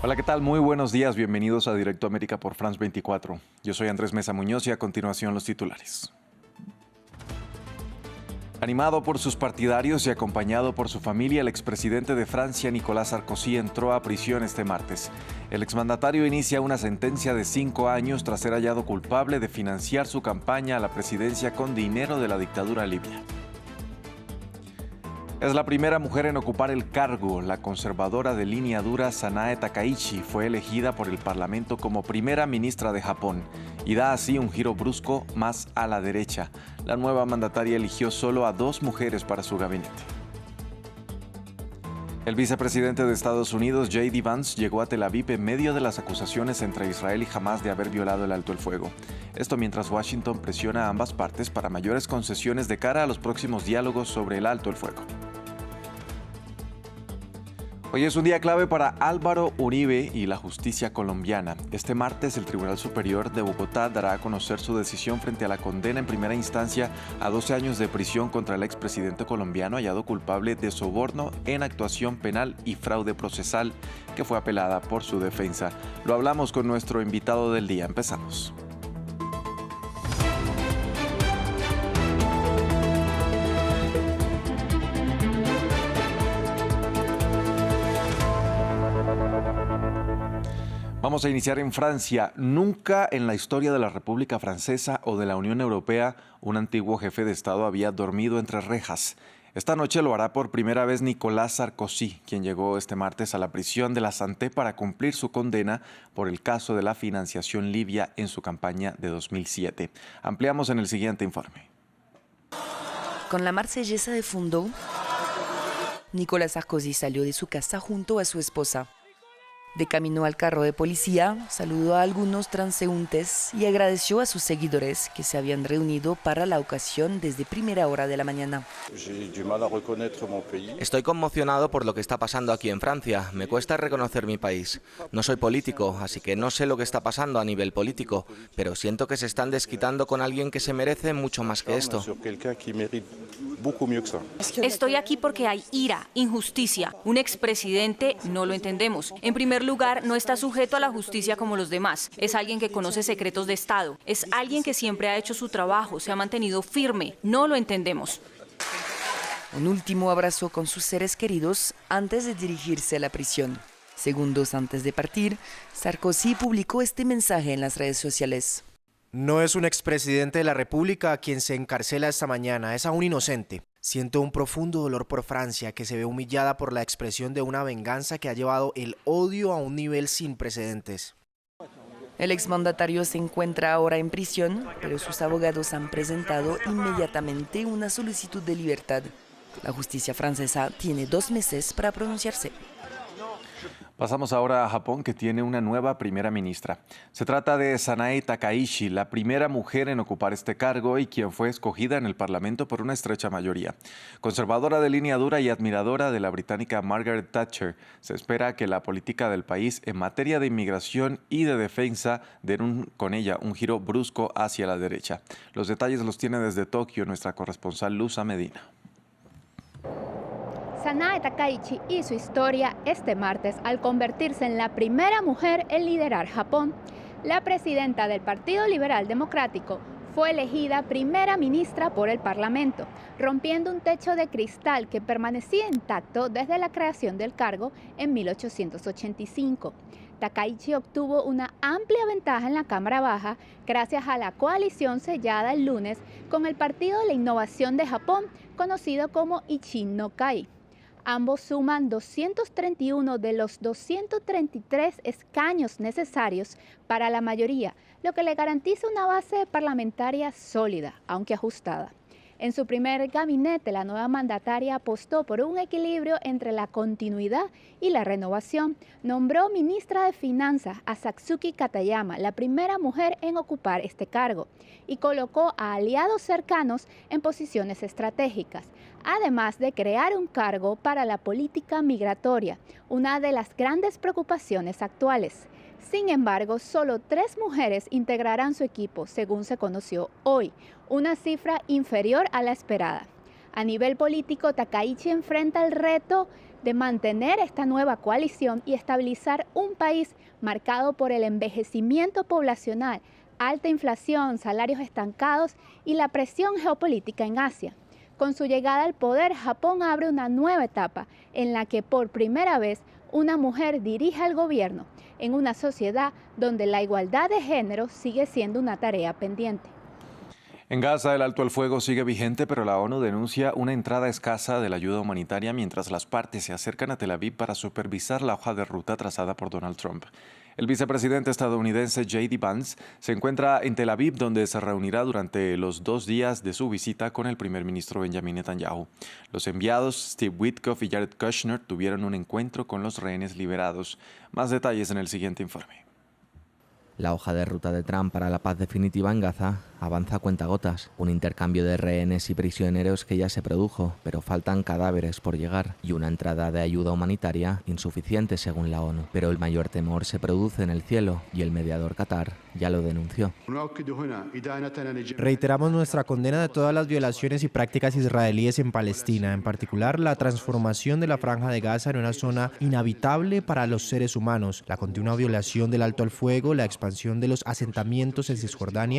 Hola, ¿qué tal? Muy buenos días. Bienvenidos a Directo América por France 24. Yo soy Andrés Mesa Muñoz y a continuación los titulares. Animado por sus partidarios y acompañado por su familia, el expresidente de Francia, Nicolas Sarkozy, entró a prisión este martes. El exmandatario inicia una sentencia de 5 años tras ser hallado culpable de financiar su campaña a la presidencia con dinero de la dictadura libia. Es la primera mujer en ocupar el cargo. La conservadora de línea dura Sanae Takaichi fue elegida por el Parlamento como primera ministra de Japón y da así un giro brusco más a la derecha. La nueva mandataria eligió solo a 2 mujeres para su gabinete. El vicepresidente de Estados Unidos, J.D. Vance, llegó a Tel Aviv en medio de las acusaciones entre Israel y Hamás de haber violado el alto el fuego. Esto mientras Washington presiona a ambas partes para mayores concesiones de cara a los próximos diálogos sobre el alto el fuego. Hoy es un día clave para Álvaro Uribe y la justicia colombiana. Este martes, el Tribunal Superior de Bogotá dará a conocer su decisión frente a la condena en primera instancia a 12 años de prisión contra el expresidente colombiano hallado culpable de soborno en actuación penal y fraude procesal, que fue apelada por su defensa. Lo hablamos con nuestro invitado del día. Empezamos. Vamos a iniciar en Francia. Nunca en la historia de la República Francesa o de la Unión Europea un antiguo jefe de Estado había dormido entre rejas. Esta noche lo hará por primera vez Nicolas Sarkozy, quien llegó este martes a la prisión de la Santé para cumplir su condena por el caso de la financiación libia en su campaña de 2007. Ampliamos en el siguiente informe. Con la marsellesa de fondo, Nicolas Sarkozy salió de su casa junto a su esposa. De camino al carro de policía, saludó a algunos transeúntes y agradeció a sus seguidores que se habían reunido para la ocasión desde primera hora de la mañana. Estoy conmocionado por lo que está pasando aquí en Francia. Me cuesta reconocer mi país. No soy político, así que no sé lo que está pasando a nivel político, pero siento que se están desquitando con alguien que se merece mucho más que esto. Estoy aquí porque hay ira, injusticia. Un expresidente no lo entendemos. En primer lugar, no está sujeto a la justicia como los demás. Es alguien que conoce secretos de Estado. Es alguien que siempre ha hecho su trabajo, se ha mantenido firme. No lo entendemos. Un último abrazo con sus seres queridos antes de dirigirse a la prisión. Segundos antes de partir, Sarkozy publicó este mensaje en las redes sociales. No es un expresidente de la República a quien se encarcela esta mañana, es a un inocente. Siento un profundo dolor por Francia, que se ve humillada por la expresión de una venganza que ha llevado el odio a un nivel sin precedentes. El exmandatario se encuentra ahora en prisión, pero sus abogados han presentado inmediatamente una solicitud de libertad. La justicia francesa tiene 2 meses para pronunciarse. Pasamos ahora a Japón, que tiene una nueva primera ministra. Se trata de Sanae Takaichi, la primera mujer en ocupar este cargo y quien fue escogida en el Parlamento por una estrecha mayoría. Conservadora de línea dura y admiradora de la británica Margaret Thatcher, se espera que la política del país en materia de inmigración y de defensa den con ella un giro brusco hacia la derecha. Los detalles los tiene desde Tokio nuestra corresponsal Luza Medina. Sanae Takaichi hizo historia este martes al convertirse en la primera mujer en liderar Japón. La presidenta del Partido Liberal Democrático fue elegida primera ministra por el Parlamento, rompiendo un techo de cristal que permanecía intacto desde la creación del cargo en 1885. Takaichi obtuvo una amplia ventaja en la Cámara Baja gracias a la coalición sellada el lunes con el Partido de la Innovación de Japón, conocido como Ichin no Kai. Ambos suman 231 de los 233 escaños necesarios para la mayoría, lo que le garantiza una base parlamentaria sólida, aunque ajustada. En su primer gabinete, la nueva mandataria apostó por un equilibrio entre la continuidad y la renovación. Nombró ministra de Finanzas a Satsuki Katayama, la primera mujer en ocupar este cargo, y colocó a aliados cercanos en posiciones estratégicas, además de crear un cargo para la política migratoria, una de las grandes preocupaciones actuales. Sin embargo, solo 3 mujeres integrarán su equipo, según se conoció hoy, una cifra inferior a la esperada. A nivel político, Takaichi enfrenta el reto de mantener esta nueva coalición y estabilizar un país marcado por el envejecimiento poblacional, alta inflación, salarios estancados y la presión geopolítica en Asia. Con su llegada al poder, Japón abre una nueva etapa en la que por primera vez una mujer dirige el gobierno, en una sociedad donde la igualdad de género sigue siendo una tarea pendiente. En Gaza, el alto al fuego sigue vigente, pero la ONU denuncia una entrada escasa de la ayuda humanitaria mientras las partes se acercan a Tel Aviv para supervisar la hoja de ruta trazada por Donald Trump. El vicepresidente estadounidense J.D. Vance se encuentra en Tel Aviv, donde se reunirá durante los 2 días de su visita con el primer ministro Benjamin Netanyahu. Los enviados Steve Witkoff y Jared Kushner tuvieron un encuentro con los rehenes liberados. Más detalles en el siguiente informe. La hoja de ruta de Trump para la paz definitiva en Gaza avanza a cuentagotas. Un intercambio de rehenes y prisioneros que ya se produjo, pero faltan cadáveres por llegar y una entrada de ayuda humanitaria insuficiente según la ONU. Pero el mayor temor se produce en el cielo y el mediador Qatar ya lo denunció. Reiteramos nuestra condena de todas las violaciones y prácticas israelíes en Palestina, en particular la transformación de la Franja de Gaza en una zona inhabitable para los seres humanos, la continua violación del alto al fuego, la expansión de los asentamientos en Cisjordania,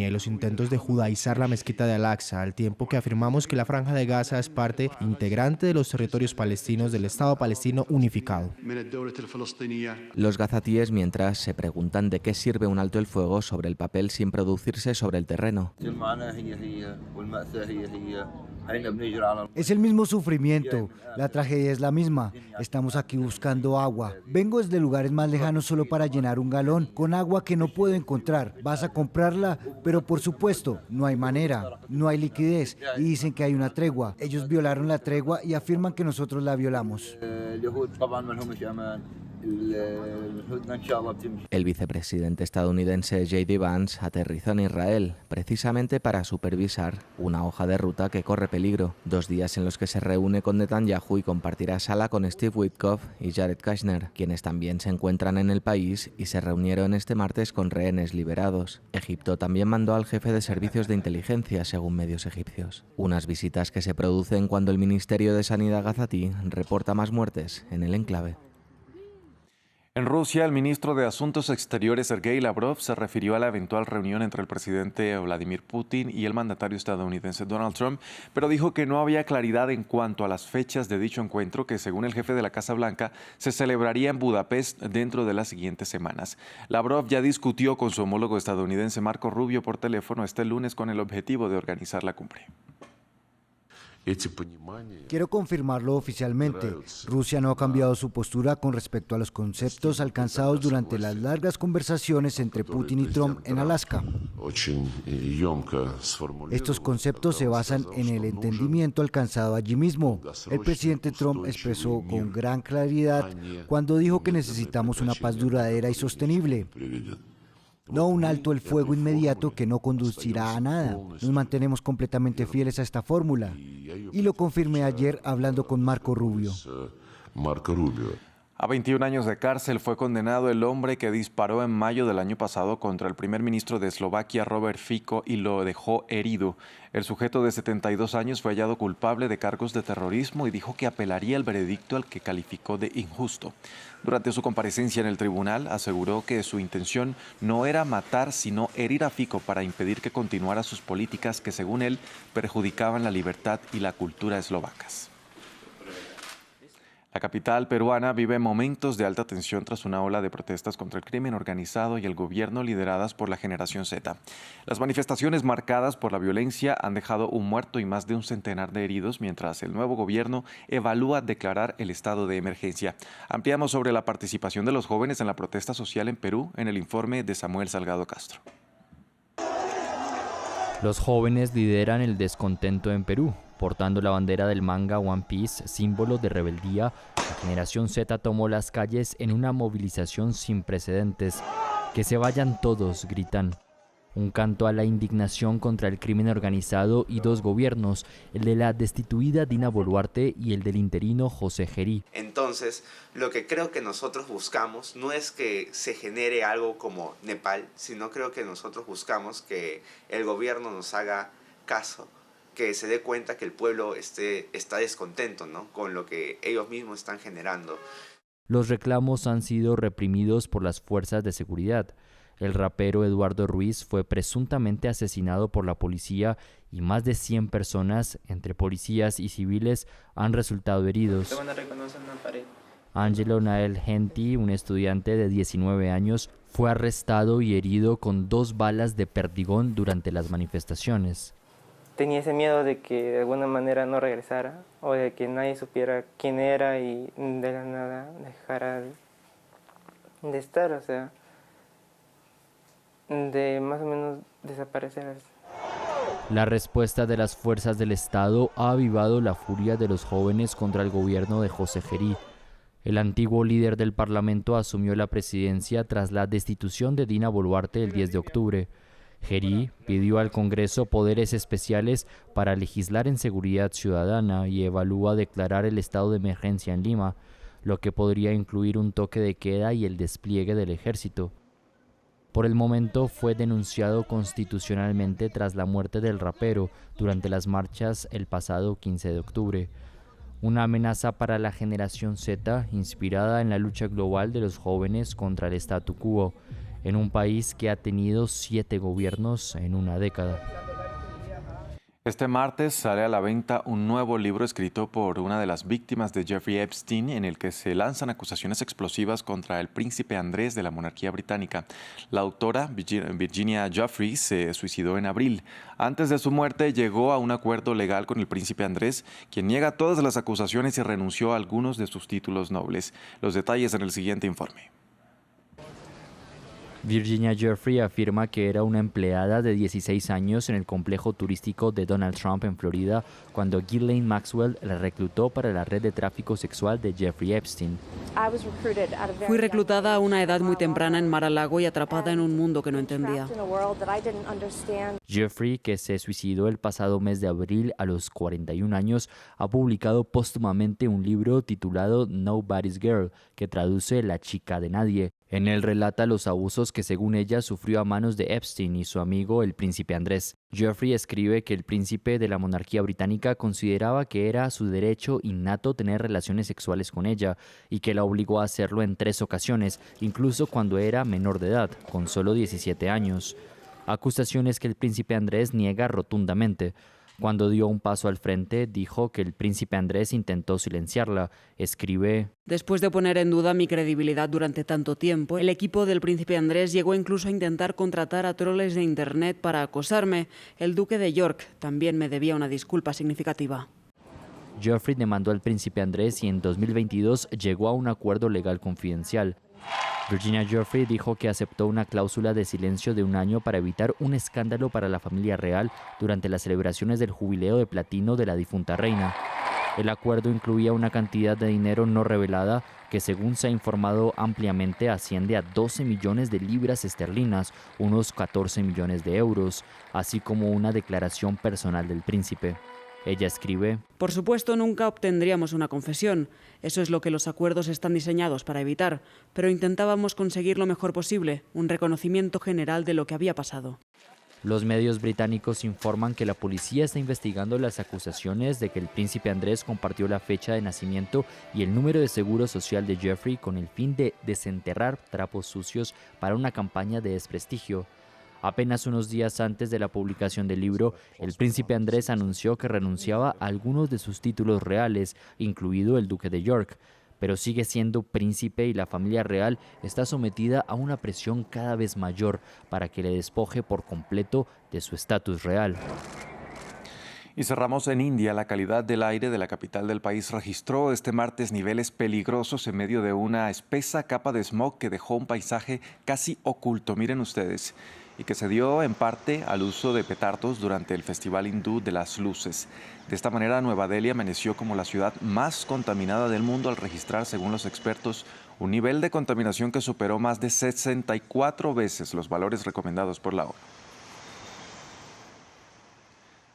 y los intentos de judaizar la mezquita de Al-Aqsa, al tiempo que afirmamos que la Franja de Gaza es parte integrante de los territorios palestinos del Estado palestino unificado. Los gazatíes, mientras, se preguntan de qué sirve un alto el fuego sobre el papel sin producirse sobre el terreno. Es el mismo sufrimiento, la tragedia es la misma. Estamos aquí buscando agua. Vengo desde lugares más lejanos solo para llenar un galón con agua que no puedo encontrar. Vas a comprarla, pero por supuesto, no hay manera, no hay liquidez y dicen que hay una tregua. Ellos violaron la tregua y afirman que nosotros la violamos. El vicepresidente estadounidense J.D. Vance aterrizó en Israel precisamente para supervisar una hoja de ruta que corre peligro. 2 días en los que se reúne con Netanyahu y compartirá sala con Steve Witkoff y Jared Kushner, quienes también se encuentran en el país y se reunieron este martes con rehenes liberados. Egipto también mandó al jefe de servicios de inteligencia, según medios egipcios. Unas visitas que se producen cuando el Ministerio de Sanidad gazatí reporta más muertes en el enclave. En Rusia, el ministro de Asuntos Exteriores, Sergei Lavrov, se refirió a la eventual reunión entre el presidente Vladimir Putin y el mandatario estadounidense Donald Trump, pero dijo que no había claridad en cuanto a las fechas de dicho encuentro, que según el jefe de la Casa Blanca, se celebraría en Budapest dentro de las siguientes semanas. Lavrov ya discutió con su homólogo estadounidense Marco Rubio por teléfono este lunes con el objetivo de organizar la cumbre. Quiero confirmarlo oficialmente. Rusia no ha cambiado su postura con respecto a los conceptos alcanzados durante las largas conversaciones entre Putin y Trump en Alaska. Estos conceptos se basan en el entendimiento alcanzado allí mismo. El presidente Trump expresó con gran claridad cuando dijo que necesitamos una paz duradera y sostenible. No un alto el fuego inmediato que no conducirá a nada. Nos mantenemos completamente fieles a esta fórmula. Y lo confirmé ayer hablando con Marco Rubio. A 21 años de cárcel fue condenado el hombre que disparó en mayo del año pasado contra el primer ministro de Eslovaquia, Robert Fico, y lo dejó herido. El sujeto de 72 años fue hallado culpable de cargos de terrorismo y dijo que apelaría el veredicto al que calificó de injusto. Durante su comparecencia en el tribunal, aseguró que su intención no era matar, sino herir a Fico para impedir que continuara sus políticas que, según él, perjudicaban la libertad y la cultura eslovacas. La capital peruana vive momentos de alta tensión tras una ola de protestas contra el crimen organizado y el gobierno lideradas por la Generación Z. Las manifestaciones marcadas por la violencia han dejado un muerto y más de un centenar de heridos, mientras el nuevo gobierno evalúa declarar el estado de emergencia. Ampliamos sobre la participación de los jóvenes en la protesta social en Perú en el informe de Samuel Salgado Castro. Los jóvenes lideran el descontento en Perú. Portando la bandera del manga One Piece, símbolo de rebeldía, la Generación Z tomó las calles en una movilización sin precedentes. ¡Que se vayan todos!, gritan. Un canto a la indignación contra el crimen organizado y 2 gobiernos, el de la destituida Dina Boluarte y el del interino José Gerí. Entonces, lo que creo que nosotros buscamos no es que se genere algo como Nepal, sino creo que nosotros buscamos que el gobierno nos haga caso que se dé cuenta que el pueblo está descontento, ¿no?, con lo que ellos mismos están generando. Los reclamos han sido reprimidos por las fuerzas de seguridad. El rapero Eduardo Ruiz fue presuntamente asesinado por la policía y más de 100 personas, entre policías y civiles, han resultado heridos. Angelo Nael Genti, un estudiante de 19 años, fue arrestado y herido con 2 balas de perdigón durante las manifestaciones. Tenía ese miedo de que de alguna manera no regresara o de que nadie supiera quién era y de la nada dejara de estar, o sea, de más o menos desaparecer. La respuesta de las fuerzas del Estado ha avivado la furia de los jóvenes contra el gobierno de José Gerí. El antiguo líder del Parlamento asumió la presidencia tras la destitución de Dina Boluarte el 10 de octubre. Gerí pidió al Congreso poderes especiales para legislar en seguridad ciudadana y evalúa declarar el estado de emergencia en Lima, lo que podría incluir un toque de queda y el despliegue del ejército. Por el momento fue denunciado constitucionalmente tras la muerte del rapero durante las marchas el pasado 15 de octubre. Una amenaza para la generación Z inspirada en la lucha global de los jóvenes contra el statu quo, en un país que ha tenido 7 gobiernos en una década. Este martes sale a la venta un nuevo libro escrito por una de las víctimas de Jeffrey Epstein, en el que se lanzan acusaciones explosivas contra el príncipe Andrés de la monarquía británica. La autora, Virginia Giuffre, se suicidó en abril. Antes de su muerte llegó a un acuerdo legal con el príncipe Andrés, quien niega todas las acusaciones y renunció a algunos de sus títulos nobles. Los detalles en el siguiente informe. Virginia Giuffre afirma que era una empleada de 16 años en el complejo turístico de Donald Trump en Florida cuando Ghislaine Maxwell la reclutó para la red de tráfico sexual de Jeffrey Epstein. Fui reclutada a una edad muy temprana en Mar-a-Lago y atrapada en un mundo que no entendía. Giuffre, que se suicidó el pasado mes de abril a los 41 años, ha publicado póstumamente un libro titulado Nobody's Girl, que traduce La chica de nadie. En él relata los abusos que según ella sufrió a manos de Epstein y su amigo el príncipe Andrés. Giuffre escribe que el príncipe de la monarquía británica consideraba que era su derecho innato tener relaciones sexuales con ella y que la obligó a hacerlo en 3 ocasiones, incluso cuando era menor de edad, con solo 17 años. Acusaciones que el príncipe Andrés niega rotundamente. Cuando dio un paso al frente, dijo que el príncipe Andrés intentó silenciarla. Escribe: Después de poner en duda mi credibilidad durante tanto tiempo, el equipo del príncipe Andrés llegó incluso a intentar contratar a troles de internet para acosarme. El duque de York también me debía una disculpa significativa. Giuffre demandó al príncipe Andrés y en 2022 llegó a un acuerdo legal confidencial. Virginia Giuffre dijo que aceptó una cláusula de silencio de 1 año para evitar un escándalo para la familia real durante las celebraciones del jubileo de platino de la difunta reina. El acuerdo incluía una cantidad de dinero no revelada que, según se ha informado ampliamente, asciende a 12 millones de libras esterlinas, unos 14 millones de euros, así como una declaración personal del príncipe. Ella escribe: Por supuesto, nunca obtendríamos una confesión. Eso es lo que los acuerdos están diseñados para evitar. Pero intentábamos conseguir lo mejor posible, un reconocimiento general de lo que había pasado. Los medios británicos informan que la policía está investigando las acusaciones de que el príncipe Andrés compartió la fecha de nacimiento y el número de seguro social de Giuffre con el fin de desenterrar trapos sucios para una campaña de desprestigio. Apenas unos días antes de la publicación del libro, el príncipe Andrés anunció que renunciaba a algunos de sus títulos reales, incluido el duque de York, pero sigue siendo príncipe y la familia real está sometida a una presión cada vez mayor para que le despoje por completo de su estatus real. Y cerramos en India. La calidad del aire de la capital del país registró este martes niveles peligrosos en medio de una espesa capa de smog que dejó un paisaje casi oculto, miren ustedes, y que se dio en parte al uso de petardos durante el Festival Hindú de las Luces. De esta manera, Nueva Delhi amaneció como la ciudad más contaminada del mundo al registrar, según los expertos, un nivel de contaminación que superó más de 64 veces los valores recomendados por la ONU.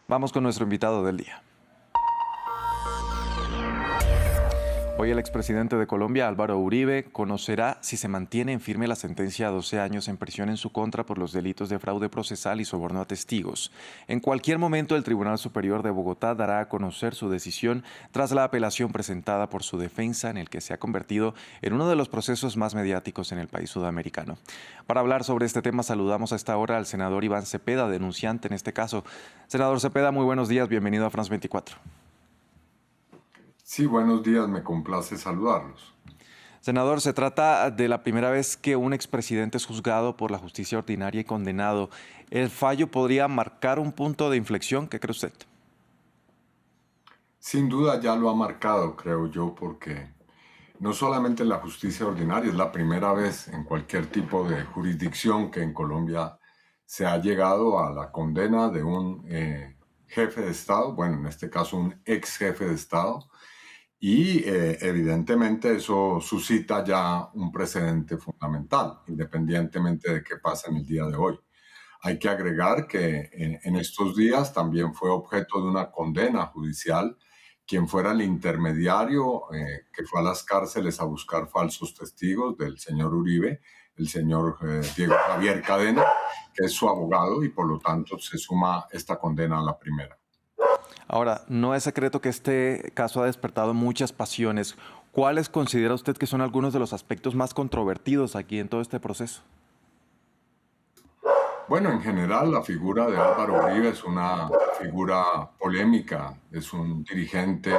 Vamos con nuestro invitado del día. Hoy el expresidente de Colombia, Álvaro Uribe, conocerá si se mantiene en firme la sentencia a 12 años en prisión en su contra por los delitos de fraude procesal y soborno a testigos. En cualquier momento, el Tribunal Superior de Bogotá dará a conocer su decisión tras la apelación presentada por su defensa, en el que se ha convertido en uno de los procesos más mediáticos en el país sudamericano. Para hablar sobre este tema, saludamos a esta hora al senador Iván Cepeda, denunciante en este caso. Senador Cepeda, muy buenos días, bienvenido a France 24. Sí, buenos días, me complace saludarlos. Senador, se trata de la primera vez que un expresidente es juzgado por la justicia ordinaria y condenado. ¿El fallo podría marcar un punto de inflexión? ¿Qué cree usted? Sin duda ya lo ha marcado, creo yo, porque no solamente la justicia ordinaria, es la primera vez en cualquier tipo de jurisdicción que en Colombia se ha llegado a la condena de un jefe de Estado, bueno, en este caso un ex jefe de Estado, y evidentemente eso suscita ya un precedente fundamental, independientemente de qué pasa en el día de hoy. Hay que agregar que en estos días también fue objeto de una condena judicial quien fuera el intermediario que fue a las cárceles a buscar falsos testigos del señor Uribe, el señor Diego Javier Cadena, que es su abogado, y por lo tanto se suma esta condena a la primera. Ahora, no es secreto que este caso ha despertado muchas pasiones. ¿Cuáles considera usted que son algunos de los aspectos más controvertidos aquí en todo este proceso? Bueno, en general la figura de Álvaro Uribe es una figura polémica, es un dirigente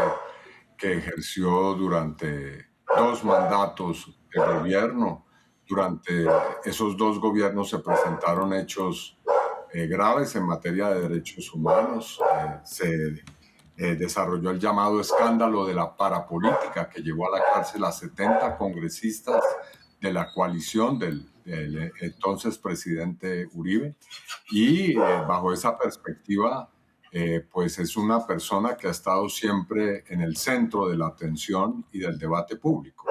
que ejerció durante 2 mandatos de gobierno. Durante esos 2 gobiernos se presentaron hechos graves en materia de derechos humanos. Se desarrolló el llamado escándalo de la parapolítica, que llevó a la cárcel a 70 congresistas de la coalición del entonces presidente Uribe, y bajo esa perspectiva pues es una persona que ha estado siempre en el centro de la atención y del debate público.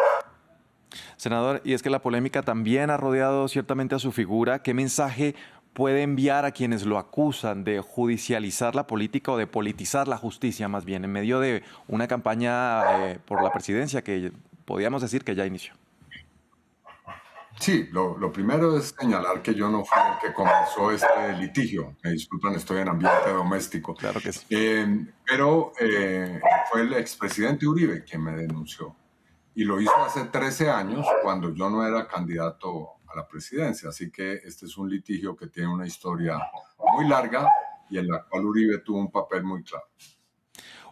Senador, y es que la polémica también ha rodeado ciertamente a su figura. ¿Qué mensaje puede enviar a quienes lo acusan de judicializar la política o de politizar la justicia, más bien, en medio de una campaña por la presidencia que podríamos decir que ya inició? Sí, lo primero es señalar que yo no fui el que comenzó este litigio. Me disculpan, estoy en ambiente doméstico. Claro que sí. Pero fue el expresidente Uribe quien me denunció. Y lo hizo hace 13 años, cuando yo no era candidato a la presidencia. Así que este es un litigio que tiene una historia muy larga y en la cual Uribe tuvo un papel muy claro.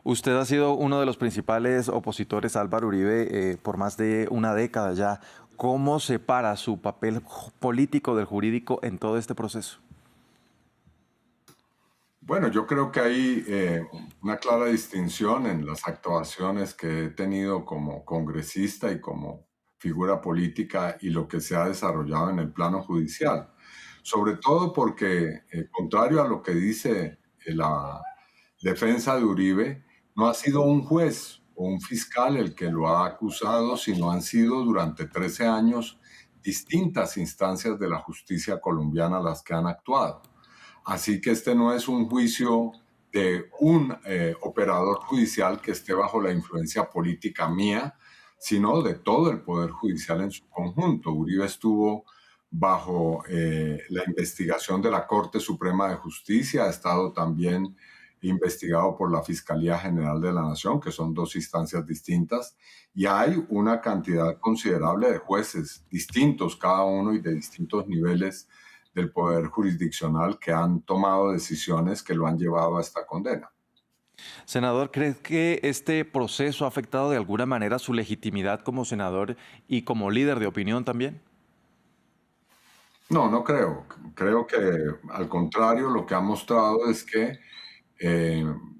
Usted ha sido uno de los principales opositores a Álvaro Uribe por más de una década ya. ¿Cómo separa su papel político del jurídico en todo este proceso? Bueno, yo creo que hay una clara distinción en las actuaciones que he tenido como congresista y como figura política y lo que se ha desarrollado en el plano judicial. Sobre todo porque, contrario a lo que dice la defensa de Uribe, no ha sido un juez o un fiscal el que lo ha acusado, sino han sido durante 13 años distintas instancias de la justicia colombiana las que han actuado. Así que este no es un juicio de un operador judicial que esté bajo la influencia política mía, sino de todo el Poder Judicial en su conjunto. Uribe estuvo bajo la investigación de la Corte Suprema de Justicia, ha estado también investigado por la Fiscalía General de la Nación, que son 2 instancias distintas, y hay una cantidad considerable de jueces distintos cada uno y de distintos niveles del poder jurisdiccional que han tomado decisiones que lo han llevado a esta condena. Senador, ¿cree que este proceso ha afectado de alguna manera su legitimidad como senador y como líder de opinión también? No, no creo. Creo que al contrario, lo que ha mostrado es que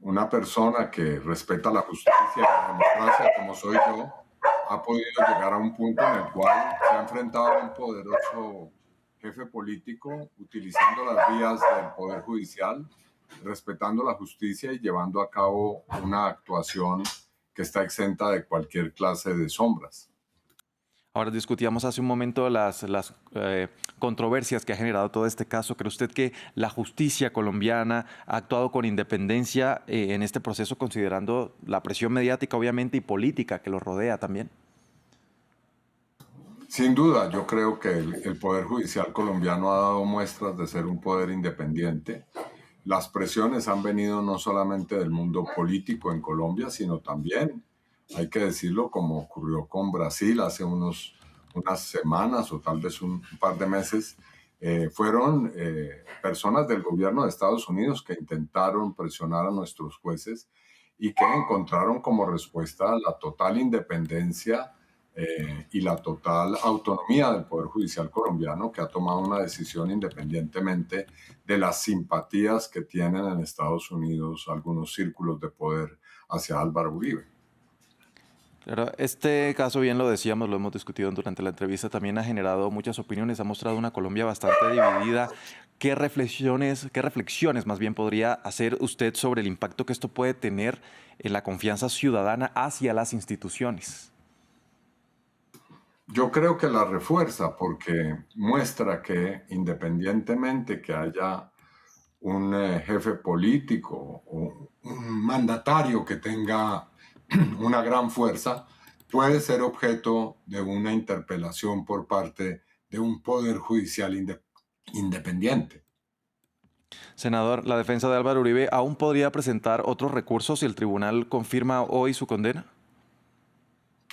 una persona que respeta la justicia y la democracia como soy yo, ha podido llegar a un punto en el cual se ha enfrentado a un poderoso jefe político utilizando las vías del Poder Judicial, respetando la justicia y llevando a cabo una actuación que está exenta de cualquier clase de sombras. Ahora discutíamos hace un momento las controversias que ha generado todo este caso. ¿Cree usted que la justicia colombiana ha actuado con independencia en este proceso, considerando la presión mediática, obviamente, y política que lo rodea también? Sin duda, yo creo que el Poder Judicial colombiano ha dado muestras de ser un poder independiente. Las presiones han venido no solamente del mundo político en Colombia, sino también, hay que decirlo, como ocurrió con Brasil hace unas semanas o tal vez un par de meses, fueron personas del gobierno de Estados Unidos que intentaron presionar a nuestros jueces y que encontraron como respuesta la total independencia y la total autonomía del Poder Judicial colombiano, que ha tomado una decisión independientemente de las simpatías que tienen en Estados Unidos algunos círculos de poder hacia Álvaro Uribe. Claro, este caso, bien lo decíamos, lo hemos discutido durante la entrevista, también ha generado muchas opiniones, ha mostrado una Colombia bastante dividida. ¿Qué reflexiones más bien podría hacer usted sobre el impacto que esto puede tener en la confianza ciudadana hacia las instituciones? Yo creo que la refuerza porque muestra que independientemente que haya un jefe político o un mandatario que tenga una gran fuerza, puede ser objeto de una interpelación por parte de un poder judicial independiente. Senador, la defensa de Álvaro Uribe aún podría presentar otros recursos si el tribunal confirma hoy su condena.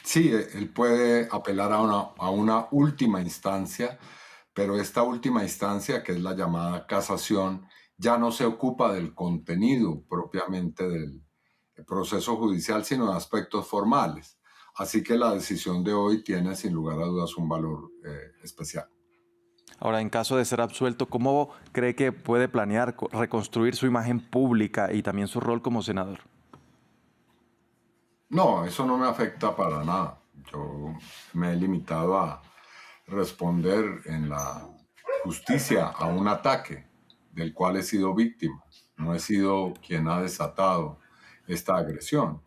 Sí, él puede apelar a una última instancia, pero esta última instancia, que es la llamada casación, ya no se ocupa del contenido propiamente del proceso judicial, sino de aspectos formales. Así que la decisión de hoy tiene sin lugar a dudas un valor especial. Ahora, en caso de ser absuelto, ¿cómo cree que puede planear reconstruir su imagen pública y también su rol como senador? No, eso no me afecta para nada. Yo me he limitado a responder en la justicia a un ataque del cual he sido víctima. No he sido quien ha desatado esta agresión.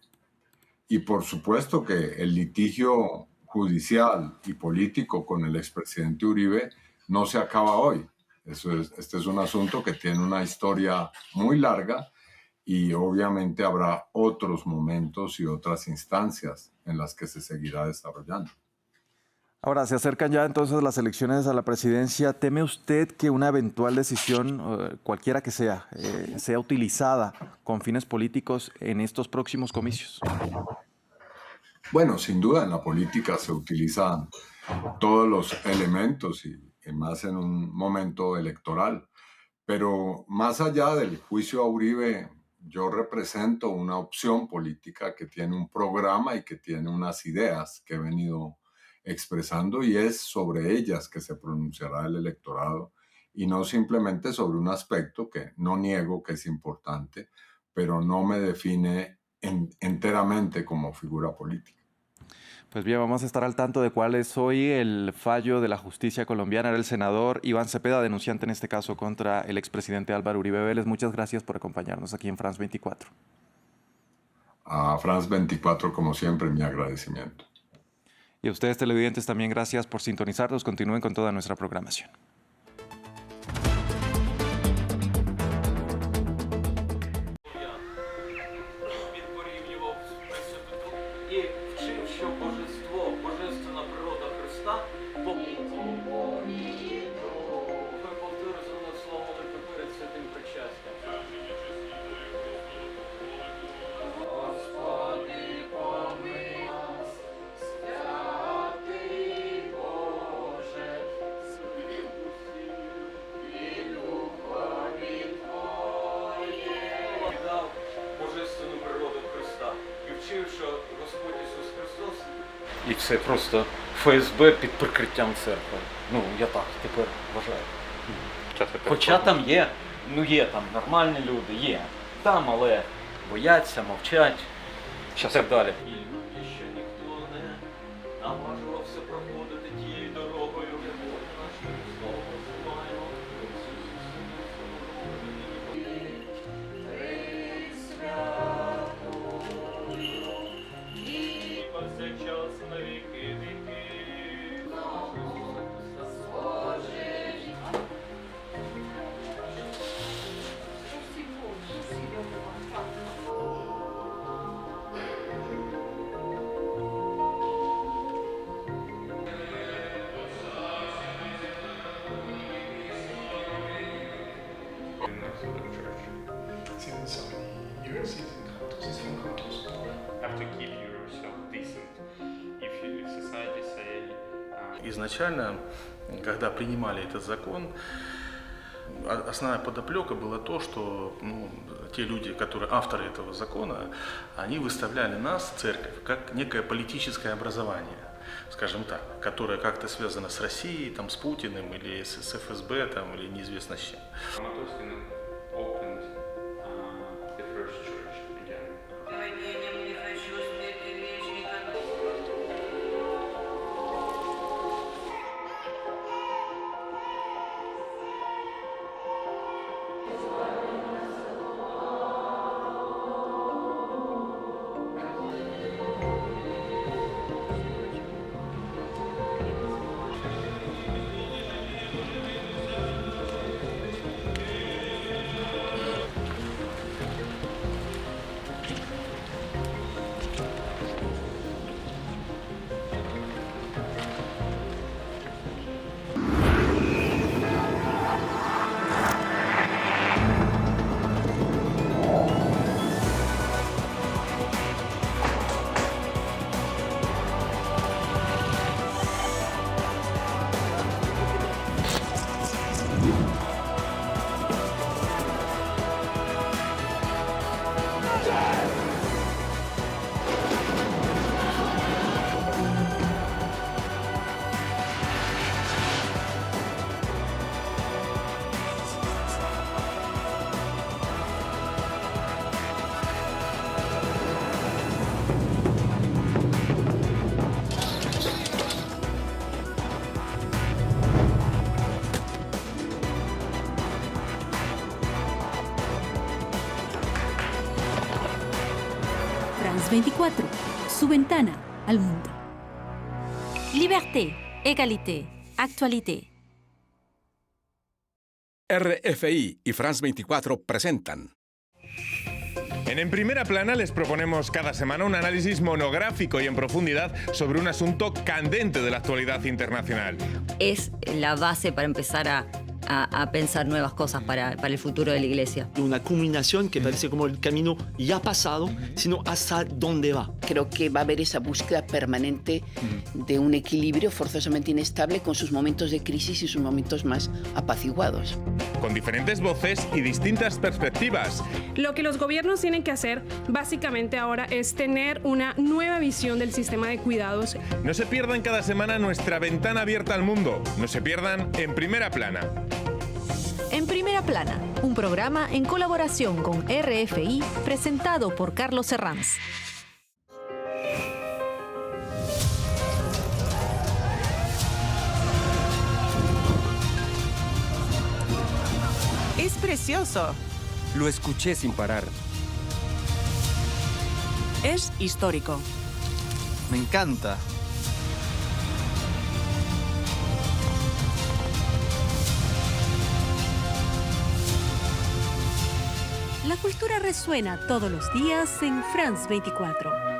Y por supuesto que el litigio judicial y político con el expresidente Uribe no se acaba hoy. Este es un asunto que tiene una historia muy larga y obviamente habrá otros momentos y otras instancias en las que se seguirá desarrollando. Ahora, se acercan ya entonces las elecciones a la presidencia. ¿Teme usted que una eventual decisión, cualquiera que sea utilizada con fines políticos en estos próximos comicios? Bueno, sin duda en la política se utilizan todos los elementos y más en un momento electoral. Pero más allá del juicio a Uribe, yo represento una opción política que tiene un programa y que tiene unas ideas que he venido expresando y es sobre ellas que se pronunciará el electorado y no simplemente sobre un aspecto que no niego que es importante, pero no me define enteramente como figura política. Pues bien, vamos a estar al tanto de cuál es hoy el fallo de la justicia colombiana. Era el senador Iván Cepeda, denunciante en este caso contra el expresidente Álvaro Uribe Vélez. Muchas gracias por acompañarnos aquí en France 24. A France 24, como siempre, mi agradecimiento. Y a ustedes, televidentes, también gracias por sintonizarnos. Continúen con toda nuestra programación. І все просто ФСБ під прикриттям церкви. Ну, я так тепер вважаю. Хоча там є там нормальні люди, є. Там, але бояться, мовчать, і так далі. І ще ніхто не наважувався проходити тією дорогою. Час на віки віки. Изначально, когда принимали этот закон, основная подоплека была то, что те люди, которые авторы этого закона, они выставляли нас, церковь, как некое политическое образование, скажем так, которое как-то связано с Россией, там, с Путиным или с ФСБ, там, или неизвестно с чем. France 24, su ventana al mundo. Liberté, égalité, actualité. RFI y France 24 presentan. En Primera Plana les proponemos cada semana un análisis monográfico y en profundidad sobre un asunto candente de la actualidad internacional. Es la base para empezar a pensar nuevas cosas para el futuro de la Iglesia. Una culminación que parece como el camino ya pasado, sino hasta dónde va. Creo que va a haber esa búsqueda permanente de un equilibrio forzosamente inestable con sus momentos de crisis y sus momentos más apaciguados. Con diferentes voces y distintas perspectivas. Lo que los gobiernos tienen que hacer básicamente ahora es tener una nueva visión del sistema de cuidados. No se pierdan cada semana nuestra ventana abierta al mundo. No se pierdan En Primera Plana. En Primera Plana, un programa en colaboración con RFI presentado por Carlos Herranz. Es precioso. Lo escuché sin parar. Es histórico. Me encanta. La cultura resuena todos los días en France 24.